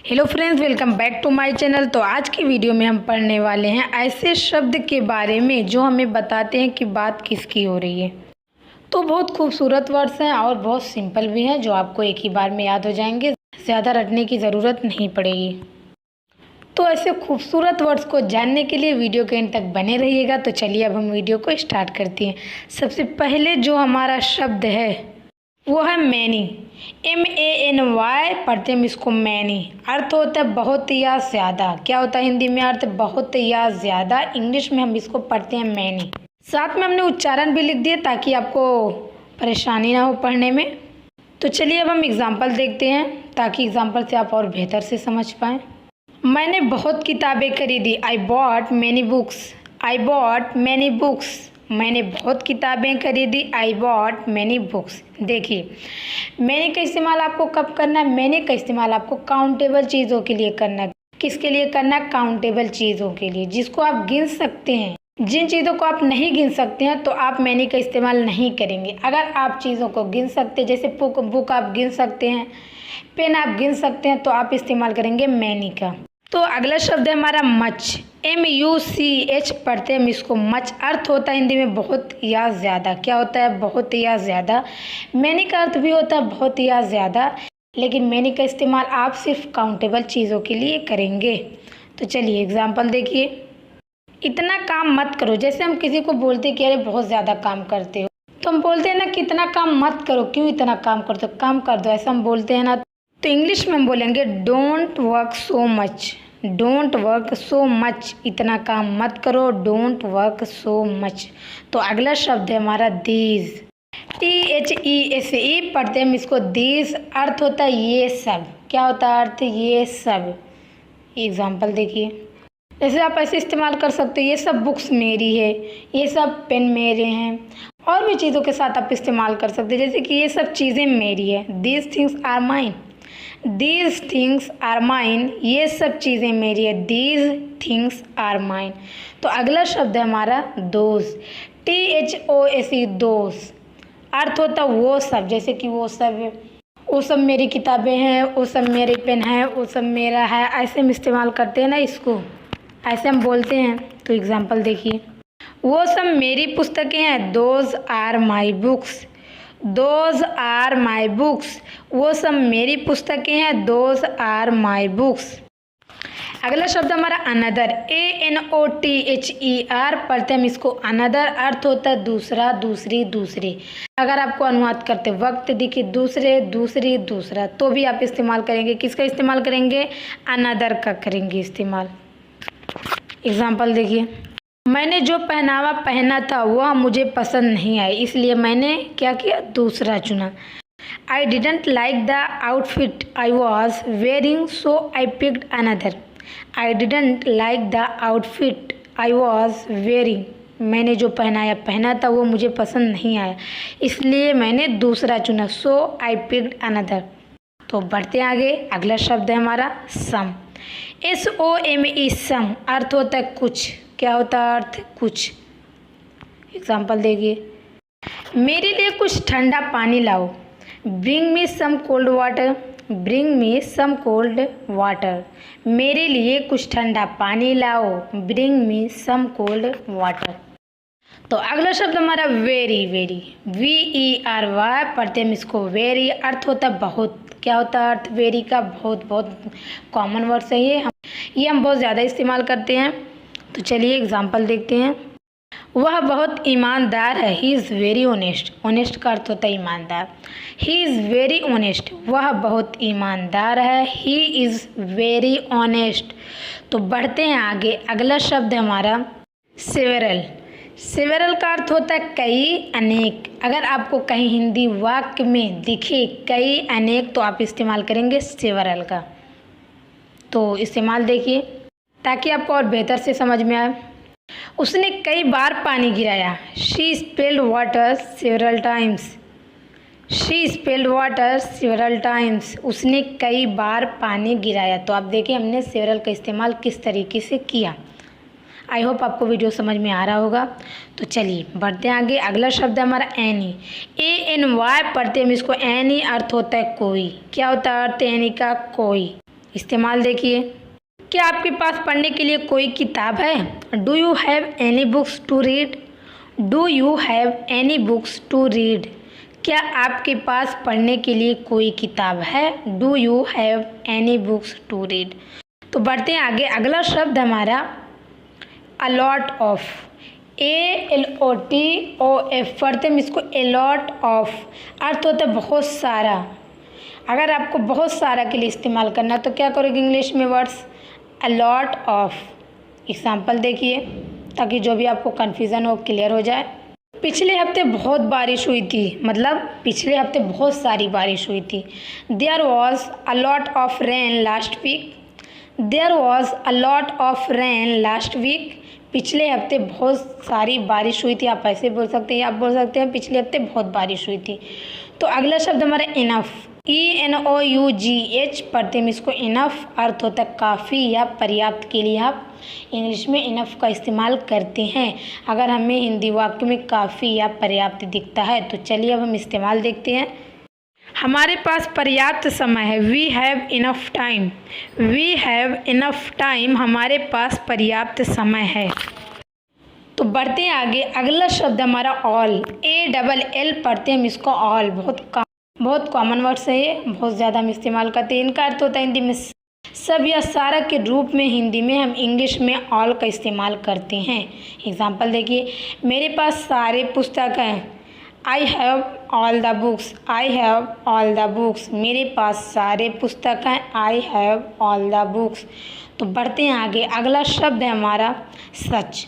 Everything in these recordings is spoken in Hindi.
Hello friends, welcome back to my channel. तो आज की वीडियो में हम पढ़ने वाले हैं ऐसे शब्द के बारे में जो हमें बताते हैं कि बात किसकी हो रही है। तो बहुत खूबसूरत वर्ड्स हैं और बहुत सिंपल भी हैं जो आपको एक ही बार में याद हो जाएंगे, ज़्यादा रटने की ज़रूरत नहीं पड़ेगी। तो ऐसे खूबसूरत वर्ड्स को जानने के लिए वीडियो के एंड तक बने रहिएगा। तो चलिए अब हम वीडियो को स्टार्ट करते हैं। सबसे पहले जो हमारा शब्द है वो है मैनी। MANY पढ़ते हम इसको मैनी। अर्थ होता है बहुत या ज़्यादा। क्या होता है हिंदी में अर्थ? बहुत या ज़्यादा। इंग्लिश में हम इसको पढ़ते हैं मैनी। साथ में हमने उच्चारण भी लिख दिए ताकि आपको परेशानी ना हो पढ़ने में। तो चलिए अब हम एग्जाम्पल देखते हैं ताकि एग्जाम्पल से आप और बेहतर से समझ पाएँ। मैंने बहुत किताबें खरीदी। I bought many books. I bought many books. मैंने बहुत किताबें खरीदी। I bought many books. देखिए, मैंने का इस्तेमाल आपको कब करना है? मैंने का इस्तेमाल आपको काउंटेबल चीज़ों के लिए करना है। किसके लिए करना है? काउंटेबल चीज़ों के लिए, जिसको आप गिन सकते हैं। जिन चीज़ों को आप नहीं गिन सकते हैं तो आप मैनी का इस्तेमाल नहीं करेंगे। अगर आप चीज़ों को गिन सकते हैं, जैसे बुक आप गिन सकते हैं, पेन आप गिन सकते हैं, तो आप इस्तेमाल करेंगे मैनी का। तो अगला शब्द है हमारा मच। MUCH पढ़ते हैं हम इसको मच। अर्थ होता है हिंदी में बहुत या ज़्यादा। क्या होता है? बहुत या ज़्यादा। मैनी का अर्थ भी होता है बहुत या ज़्यादा, लेकिन मैनी का इस्तेमाल आप सिर्फ काउंटेबल चीज़ों के लिए करेंगे। तो चलिए एग्जाम्पल देखिए। इतना काम मत करो। जैसे हम किसी को बोलते हैं कि अरे बहुत ज़्यादा काम करते हो, तो हम बोलते हैं ना कि इतना काम मत करो, क्यों इतना काम करते हो, काम कर दो, ऐसा हम बोलते हैं ना। तो इंग्लिश में हम बोलेंगे don't work so much. Don't work so much, इतना काम मत करो, डोंट वर्क सो मच। तो अगला शब्द है हमारा दीज। THESE पढ़ते हैं हम इसको दीज। अर्थ होता है ये सब। क्या होता है अर्थ? ये सब। एग्जाम्पल देखिए। जैसे आप ऐसे इस्तेमाल कर सकते हो, ये सब बुक्स मेरी है, ये सब पेन मेरे हैं। और भी चीज़ों के साथ आप इस्तेमाल कर सकते हैं, जैसे कि ये सब चीज़ें मेरी है। These things are mine. These things are mine, ये सब चीज़ें मेरी है। These things are mine. तो अगला शब्द है हमारा दोज। THOSE those. अर्थ होता है वो सब, जैसे कि वो सब मेरी किताबें हैं, वो सब मेरे पेन है, वो सब मेरा है। ऐसे हम इस्तेमाल करते हैं ना इसको, ऐसे हम बोलते हैं। तो एग्जाम्पल देखिए। वो सब मेरी पुस्तकें हैं। Those are my books. Those are my books. वो सब मेरी पुस्तकें हैं। Those are my books. अगला शब्द हमारा अनदर। ANOTHER पढ़ते हम इसको अनदर। अर्थ होता है दूसरा, दूसरी, दूसरे। अगर आपको अनुवाद करते वक्त दिखे दूसरे, दूसरी, दूसरा, तो भी आप इस्तेमाल करेंगे। किसका इस्तेमाल करेंगे? अनदर का करेंगे इस्तेमाल। एग्जाम्पल देखिए। मैंने जो पहनावा पहना था वह मुझे पसंद नहीं आई, इसलिए मैंने क्या किया? दूसरा चुना। I didn't like the outfit I was wearing, so I picked another. I didn't like the outfit I was wearing. मैंने जो पहना था वो मुझे पसंद नहीं आया, इसलिए मैंने दूसरा चुना। So I picked another. तो बढ़ते हैं आगे। अगला शब्द है हमारा सम। SOME सम। अर्थ होता है कुछ। क्या होता है अर्थ? कुछ। एग्जाम्पल देखिए। मेरे लिए कुछ ठंडा पानी लाओ। Bring me some cold water. Bring me some cold water. मेरे लिए कुछ ठंडा पानी लाओ। Bring me some cold water. तो अगला शब्द हमारा वेरी। वेरी VERY पढ़ते हम इसको वेरी। अर्थ होता है बहुत। क्या होता है अर्थ वेरी का? बहुत। बहुत कॉमन वर्ड्स है ये हम बहुत ज़्यादा इस्तेमाल करते हैं। तो चलिए एग्जाम्पल देखते हैं। वह बहुत ईमानदार है। He is very honest. Honest का अर्थ होता है ईमानदार। He is very honest. वह बहुत ईमानदार है। He is very honest. तो बढ़ते हैं आगे। अगला शब्द है हमारा सेवरल। सेवरल का अर्थ होता है कई, अनेक। अगर आपको कहीं हिंदी वाक्य में दिखे कई, अनेक, तो आप इस्तेमाल करेंगे सेवरल का। तो इस्तेमाल देखिए ताकि आपको और बेहतर से समझ में आए। उसने कई बार पानी गिराया। She spilled water several times. She spilled water several times. उसने कई बार पानी गिराया। तो आप देखिए हमने सेवरल का इस्तेमाल किस तरीके से किया। आई होप आपको वीडियो समझ में आ रहा होगा। तो चलिए बढ़ते हैं आगे। अगला शब्द है हमारा एनी। ANY पढ़ते हम इसको एनी। अर्थ होता है कोई। क्या होता है अर्थ एनी का? कोई। इस्तेमाल देखिए, क्या आपके पास पढ़ने के लिए कोई किताब है? Do you have any books to read? Do you have any books to read? क्या आपके पास पढ़ने के लिए कोई किताब है? Do you have any books to read? तो बढ़ते हैं आगे। अगला शब्द हमारा अलॉट ऑफ, ALOTOF पढ़ते हम इसको। अलॉट ऑफ अर्थ होता है बहुत सारा। अगर आपको बहुत सारा के लिए इस्तेमाल करना तो क्या करोगे इंग्लिश में वर्ड्स अलॉट ऑफ। एग्जाम्पल देखिए ताकि जो भी आपको कन्फ्यूज़न हो क्लियर हो जाए। पिछले हफ्ते बहुत बारिश हुई थी, मतलब पिछले हफ्ते बहुत सारी बारिश हुई थी। There was a lot of rain last week. There was a lot of rain last week. पिछले हफ्ते बहुत सारी बारिश हुई थी। आप ऐसे बोल सकते हैं, आप बोल सकते हैं पिछले हफ्ते बहुत बारिश हुई थी। तो अगला शब्द हमारा इनफ, ENOUGH पढ़ते हैं इसको। इनफ अर्थ होता है काफ़ी या पर्याप्त के लिए आप इंग्लिश में इनफ का इस्तेमाल करते हैं अगर हमें हिंदी वाक्य में काफ़ी या पर्याप्त दिखता है। तो चलिए अब हम इस्तेमाल देखते हैं। हमारे पास पर्याप्त समय है, we have enough time. We have enough time, हमारे पास पर्याप्त समय है। तो बढ़ते हैं आगे। अगला शब्द हमारा ऑल, ALL पढ़ते हैं हम इसको। ऑल बहुत कॉमन वर्ड्स है ये, बहुत ज़्यादा हम इस्तेमाल करते हैं। इनका अर्थ होता है हिंदी में सब या सारा के रूप में हिंदी में हम इंग्लिश में ऑल का इस्तेमाल करते हैं। एग्जाम्पल देखिए, मेरे पास सारे पुस्तक हैं। I have all the books. I have all the books, मेरे पास सारे पुस्तक हैं। I have all the books. तो बढ़ते हैं आगे। अगला शब्द है हमारा सच,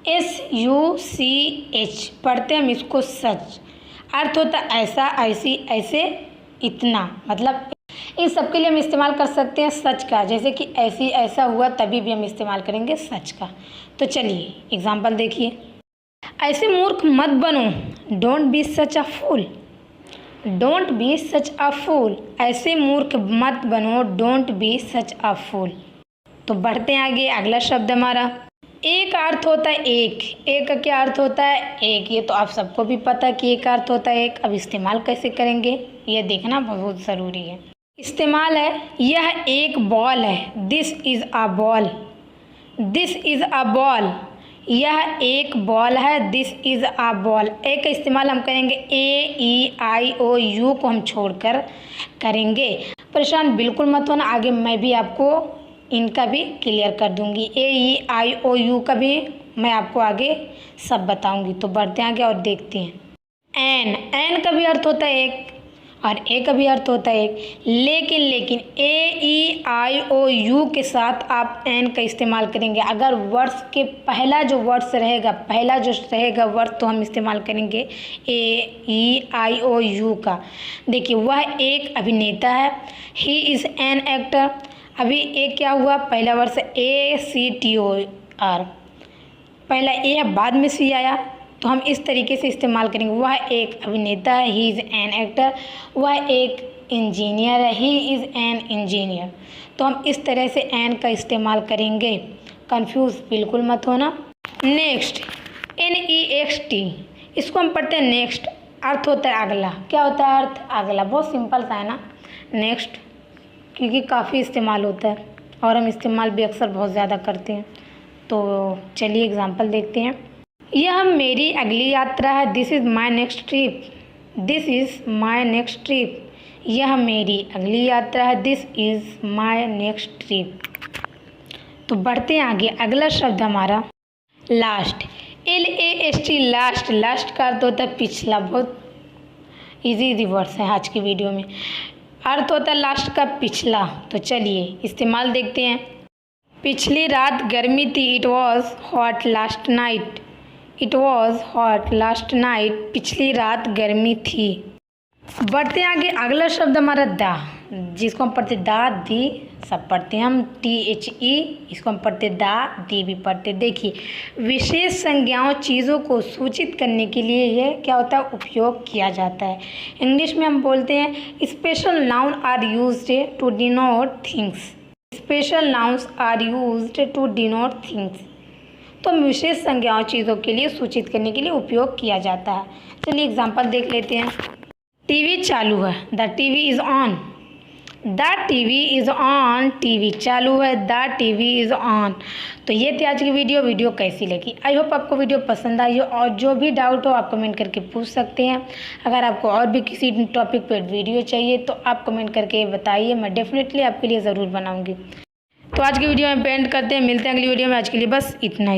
SUCH पढ़ते हैं हम इसको। सच अर्थ होता है ऐसा, ऐसी, ऐसे, इतना, मतलब इस सब के लिए हम इस्तेमाल कर सकते हैं सच का। जैसे कि ऐसी, ऐसा हुआ, तभी भी हम इस्तेमाल करेंगे सच का। तो चलिए एग्जाम्पल देखिए, ऐसे मूर्ख मत बनो। Don't be such a fool. Don't be such a fool, ऐसे मूर्ख मत बनो। Don't be such a fool. तो बढ़ते हैं आगे। अगला शब्द हमारा एक अर्थ होता है एक। एक का क्या अर्थ होता है? एक। ये तो आप सबको भी पता है कि एक अर्थ होता है एक। अब इस्तेमाल कैसे करेंगे ये देखना बहुत ज़रूरी है। इस्तेमाल है, यह एक बॉल है। This is a ball. This is a ball, यह एक बॉल है। This is a ball. एक का इस्तेमाल हम करेंगे AEIOU को हम छोड़कर करेंगे। परेशान बिल्कुल मत होना, आगे मैं भी आपको इनका भी क्लियर कर दूंगी। AEIOU का भी मैं आपको आगे सब बताऊंगी। तो बढ़ते हैं आगे और देखते हैं। एन का भी अर्थ होता है एक और ए का भी अर्थ होता है एक। लेकिन AEIOU के साथ आप एन का इस्तेमाल करेंगे। अगर वर्ड्स के पहला जो रहेगा वर्ड तो हम इस्तेमाल करेंगे AEIOU का। देखिए, वह एक अभिनेता है। He is an actor. अभी एक क्या हुआ, पहला वर्ड से ACTOR, पहला ए है बाद में सी आया, तो हम इस तरीके से इस्तेमाल करेंगे। वह एक अभिनेता है, ही इज़ एन एक्टर। वह एक इंजीनियर है, ही इज़ एन इंजीनियर। तो हम इस तरह से एन का इस्तेमाल करेंगे। कंफ्यूज बिल्कुल मत होना। नेक्स्ट, NEXT, इसको हम पढ़ते हैं नेक्स्ट। अर्थ होता है अगला। क्या होता है अर्थ? अगला। बहुत सिंपल सा है ना नेक्स्ट, क्योंकि काफ़ी इस्तेमाल होता है और हम इस्तेमाल भी अक्सर बहुत ज़्यादा करते हैं। तो चलिए एग्जांपल देखते हैं। यह मेरी अगली यात्रा है। This is my next trip. This is my next trip, यह मेरी अगली यात्रा है। This is my next trip. तो बढ़ते हैं आगे। अगला शब्द हमारा लास्ट, LAST, लास्ट। लास्ट का अर्थ होता है पिछला। बहुत इजी वर्ड्स है आज की वीडियो में। अर्थ होता है लास्ट का पिछला। तो चलिए इस्तेमाल देखते हैं। पिछली रात गर्मी थी। It was hot last night. It was hot last night, पिछली रात गर्मी थी। बढ़ते हैं आगे। अगला शब्द हमारा दा, जिसको हम पढ़ते दा दी, सब पढ़ते हैं हम। THE, इसको हम पढ़ते दा दी भी पढ़ते। देखिए, विशेष संज्ञाओं चीज़ों को सूचित करने के लिए यह क्या होता है, उपयोग किया जाता है। इंग्लिश में हम बोलते हैं special noun are used to denote things. Special nouns are used to denote things. तो विशेष संज्ञाओं चीज़ों के लिए सूचित करने के लिए उपयोग किया जाता है। चलिए एग्जाम्पल देख लेते हैं। टीवी चालू है। The TV is on. The TV is on, TV चालू है, द टीवी इज़ ऑन। तो ये थी आज की वीडियो कैसी लगी। आई होप आपको वीडियो पसंद आई हो, और जो भी डाउट हो आप कमेंट करके पूछ सकते हैं। अगर आपको और भी किसी टॉपिक पर वीडियो चाहिए तो आप कमेंट करके बताइए, मैं डेफिनेटली आपके लिए ज़रूर बनाऊँगी। तो आज की वीडियो में एंड करते हैं, मिलते हैं अगली वीडियो में। आज के लिए बस इतना ही।